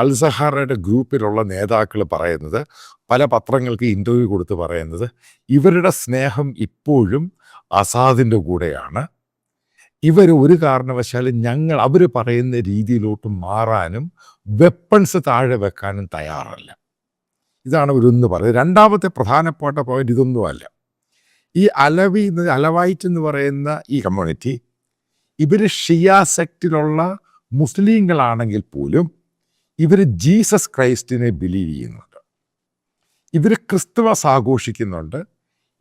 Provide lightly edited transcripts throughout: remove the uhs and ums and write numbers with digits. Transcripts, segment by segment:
അൽസഹാറയുടെ ഗ്രൂപ്പിലുള്ള നേതാക്കൾ പറയുന്നത്, പല പത്രങ്ങൾക്ക് ഇൻ്റർവ്യൂ കൊടുത്ത് പറയുന്നത്, ഇവരുടെ സ്നേഹം ഇപ്പോഴും അസാദിൻ്റെ കൂടെയാണ്. ഇവർ ഒരു കാരണവശാലും അവർ പറയുന്ന രീതിയിലോട്ട് മാറാനും വെപ്പൺസ് താഴെ വെക്കാനും തയ്യാറല്ല. ഇതാണ് ഇവരൊന്ന് പറയുന്നത്. രണ്ടാമത്തെ പ്രധാനപ്പെട്ട പോയിന്റ് ഇതൊന്നുമല്ല. ഈ അലവൈറ്റ് എന്ന് പറയുന്ന ഈ കമ്മ്യൂണിറ്റി, ഇവർ ഷിയ സെക്റ്റിലുള്ള മുസ്ലിങ്ങളാണെങ്കിൽ പോലും ഇവർ ജീസസ് ക്രൈസ്റ്റിനെ ബിലീവ് ചെയ്യുന്നുണ്ട്. ഇവർ ക്രിസ്തുമസ് ആഘോഷിക്കുന്നുണ്ട്.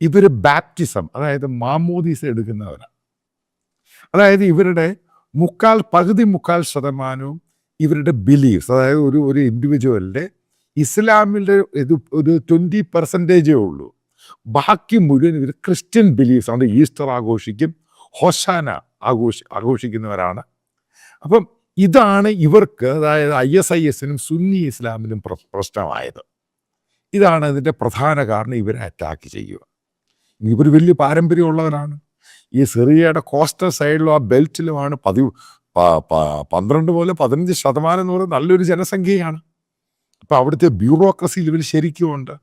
ഇവർ ബാപ്റ്റിസം, അതായത് മാമോദീസ എടുക്കുന്നവരാണ്. അതായത് ഇവരുടെ പകുതി മുക്കാൽ ശതമാനവും ഇവരുടെ ബിലീവ്സ്, അതായത് ഒരു ഇൻഡിവിജ്വലിൻ്റെ ഇസ്ലാമിൻ്റെ ഒരു 20% ഉള്ളൂ. ബാക്കി മുഴുവൻ ഇവർ ക്രിസ്ത്യൻ ബിലീഫ്സ് ആണ്. ഈസ്റ്റർ ആഘോഷിക്കും, ഹോശാന ആഘോഷിക്കുന്നവരാണ്. അപ്പം ഇതാണ് ഇവർക്ക്, അതായത് ISISനും സുന്നി ഇസ്ലാമിനും പ്രശ്നമായത്. ഇതാണ് ഇതിൻ്റെ പ്രധാന കാരണം. ഇവരെ അറ്റാക്ക് ചെയ്യുക. ഇവർ വലിയ പാരമ്പര്യമുള്ളവരാണ്. ഈ സിറിയയുടെ കോസ്റ്റൽ സൈഡിലും ആ ബെൽറ്റിലുമാണ് 12 മുതൽ 15% എന്ന് പറയുന്നത് നല്ലൊരു ജനസംഖ്യയാണ്. അപ്പോൾ അവിടുത്തെ ബ്യൂറോക്രസിയിൽ ഇവർ ശരിക്കുമുണ്ട്.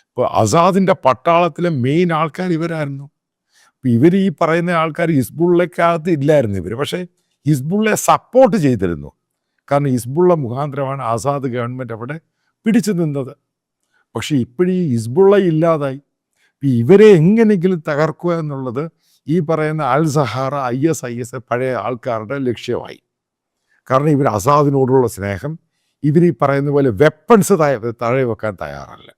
ഇപ്പോൾ അസാദിൻ്റെ പട്ടാളത്തിലെ മെയിൻ ആൾക്കാർ ഇവരായിരുന്നു. അപ്പോൾ ഇവർ ഈ പറയുന്ന ആൾക്കാർ ഹിസ്ബുള്ളക്കകത്ത് ഇല്ലായിരുന്നു ഇവർ, പക്ഷേ ഹിസ്ബുള്ളയെ സപ്പോർട്ട് ചെയ്തിരുന്നു. കാരണം ഹിസ്ബുള്ള മുഖാന്തരമാണ് ആസാദ് ഗവൺമെൻറ് അവിടെ പിടിച്ചു നിന്നത്. പക്ഷേ ഇപ്പോഴീ ഹിസ്ബുള്ള ഇല്ലാതായി. ഇവരെ എങ്ങനെയെങ്കിലും തകർക്കുക എന്നുള്ളത് ഈ പറയുന്ന അൽസഹാറ ISIS പഴയ ആൾക്കാരുടെ ലക്ഷ്യമായി. കാരണം ഇവർ അസാദിനോടുള്ള സ്നേഹം, ഇവർ ഈ പറയുന്ന പോലെ വെപ്പൺസ് താഴെ വെക്കാൻ തയ്യാറല്ല.